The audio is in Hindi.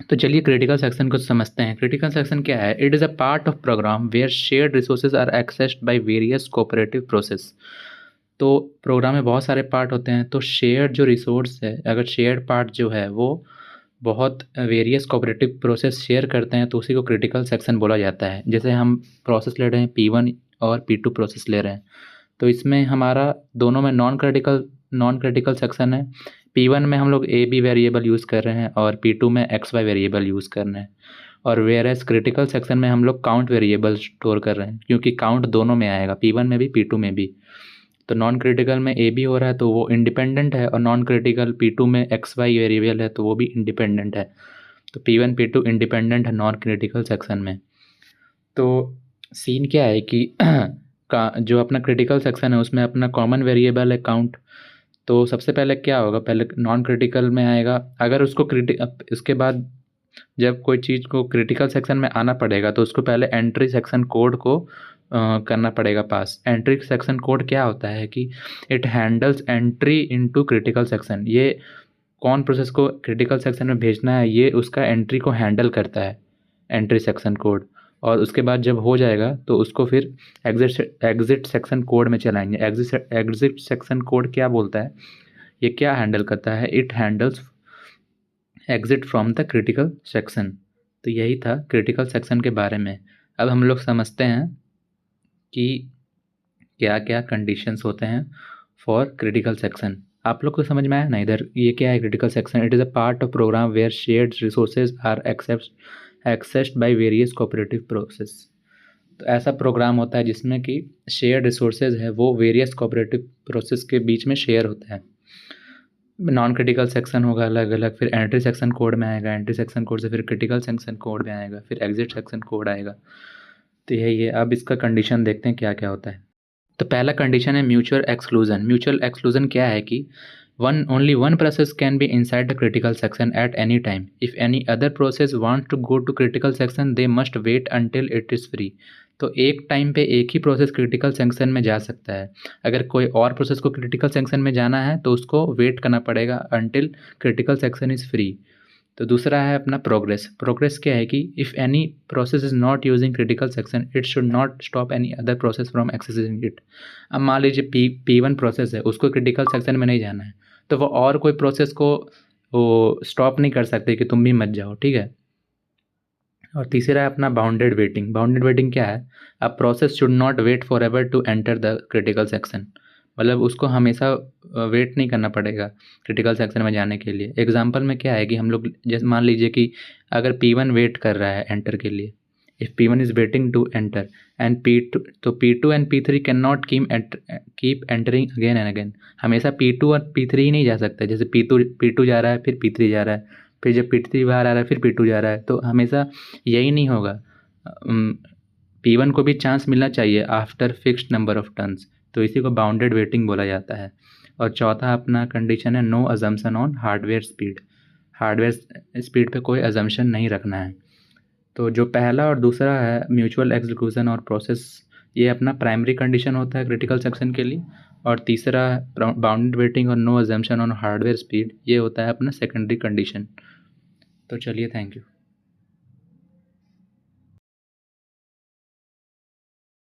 तो चलिए क्रिटिकल सेक्शन को समझते हैं। क्रिटिकल सेक्शन क्या है? It is a part of program where shared resources are accessed by various cooperative process. तो प्रोग्राम में बहुत सारे पार्ट होते हैं, तो शेयर्ड जो रिसोर्स है, अगर शेयर्ड पार्ट जो है वो बहुत वेरियस कोऑपरेटिव प्रोसेस शेयर करते हैं तो उसी को क्रिटिकल सेक्शन बोला जाता है। जैसे हम प्रोसेस ले रहे हैं P1 और P2 प्रोसेस ले रहे हैं, तो इसमें हमारा दोनों में नॉन क्रिटिकल सेक्शन है। P1 में हम लोग ए बी वेरिएबल यूज़ कर रहे हैं और P2 में एक्स वाई वेरिएबल यूज़ कर रहे हैं। और वेयर एज क्रिटिकल सेक्शन में हम लोग काउंट वेरिएबल स्टोर कर रहे हैं, क्योंकि काउंट दोनों में आएगा, P1 में भी P2 में भी। तो नॉन क्रिटिकल में ए बी हो रहा है तो वो इंडिपेंडेंट है, और नॉन क्रिटिकल P2 में एक्स वाई वेरिएबल है तो वो भी इंडिपेंडेंट है। तो P1 P2 इंडिपेंडेंट है नॉन क्रिटिकल सेक्शन में। तो सीन क्या है कि का जो अपना क्रिटिकल सेक्शन है उसमें अपना कॉमन वेरिएबल है काउंट। तो सबसे पहले क्या होगा, पहले नॉन क्रिटिकल में आएगा। अगर उसको इसके बाद जब कोई चीज़ को क्रिटिकल सेक्शन में आना पड़ेगा तो उसको पहले एंट्री सेक्शन कोड को करना पड़ेगा पास। एंट्री सेक्शन कोड क्या होता है कि it handles entry into critical section. ये कौन प्रोसेस को क्रिटिकल सेक्शन में भेजना है, ये उसका एंट्री को हैंडल करता है, एंट्री सेक्शन कोड। और उसके बाद जब हो जाएगा तो उसको फिर एग्जिट सेक्शन कोड में चलाएंगे। एग्जिट सेक्शन कोड क्या बोलता है, ये क्या हैंडल करता है? It handles exit from the critical section. तो यही था क्रिटिकल सेक्शन के बारे में। अब हम लोग समझते हैं कि क्या क्या कंडीशंस होते हैं फॉर क्रिटिकल सेक्शन। आप लोग को समझ में आया ना इधर? ये क्या है critical section? It is a part of program where shared resources are accessed by various cooperative process. तो ऐसा प्रोग्राम होता है जिसमें कि शेयर्ड रिसोर्सेज है वो वेरियस कोऑपरेटिव प्रोसेस के बीच में शेयर होता है। नॉन क्रिटिकल सेक्शन होगा अलग अलग, फिर एंट्री सेक्शन कोड में आएगा, एंट्री सेक्शन कोड से फिर क्रिटिकल सेक्शन कोड में आएगा, फिर एग्जिट सेक्शन कोड आएगा। तो यही है। अब इसका कंडीशन देखते हैं क्या क्या होता है। तो पहला कंडीशन है म्यूचुअल एक्सक्लूजन। म्यूचुअल एक्सक्लूजन क्या है कि only one process can be inside the critical section at any time. If any other process wants to go to critical section, they must wait until it is free. तो एक टाइम पे एक ही प्रोसेस क्रिटिकल सेक्शन में जा सकता है। अगर कोई और प्रोसेस को क्रिटिकल सेक्शन में जाना है तो उसको वेट करना पड़ेगा until critical section is free. तो दूसरा है अपना प्रोग्रेस। प्रोग्रेस क्या है कि if any process is not using critical section it should not stop any other process from accessing it. अब मान लीजिए P1 प्रोसेस है, उसको क्रिटिकल सेक्शन में नहीं जाना है, तो वो और कोई प्रोसेस को वो स्टॉप नहीं कर सकते कि तुम भी मत जाओ, ठीक है। और तीसरा है अपना बाउंडेड वेटिंग। बाउंडेड वेटिंग क्या है? A process should not wait forever to enter the critical section. मतलब उसको हमेशा वेट नहीं करना पड़ेगा क्रिटिकल सेक्शन में जाने के लिए। एग्जांपल में क्या है कि हम लोग जैसे मान लीजिए कि अगर P1 वेट कर रहा है एंटर के लिए, if P1 is waiting to enter and P2, तो P2 and P3 can not keep entering again and again. हमेशा P2 और P3 ही नहीं जा सकता। जैसे P2 जा रहा है, फिर P3 जा रहा है, फिर जब P3 बाहर आ रहा है फिर P2 जा रहा है, तो हमेशा यही नहीं होगा। P1 को भी चांस मिलना चाहिए after fixed number of turns. तो इसी को बाउंडेड वेटिंग बोला जाता है। और चौथा अपना कंडीशन है no assumption on hardware speed. Hardware speed पे कोई अजम्पशन नहीं रखना है। तो जो पहला और दूसरा है म्यूचुअल एक्सक्लूजन और प्रोसेस, ये अपना प्राइमरी कंडीशन होता है क्रिटिकल सेक्शन के लिए। और तीसरा बाउंडेड वेटिंग और no assumption on hardware speed, ये होता है अपना सेकेंडरी कंडीशन। तो चलिए, थैंक यू।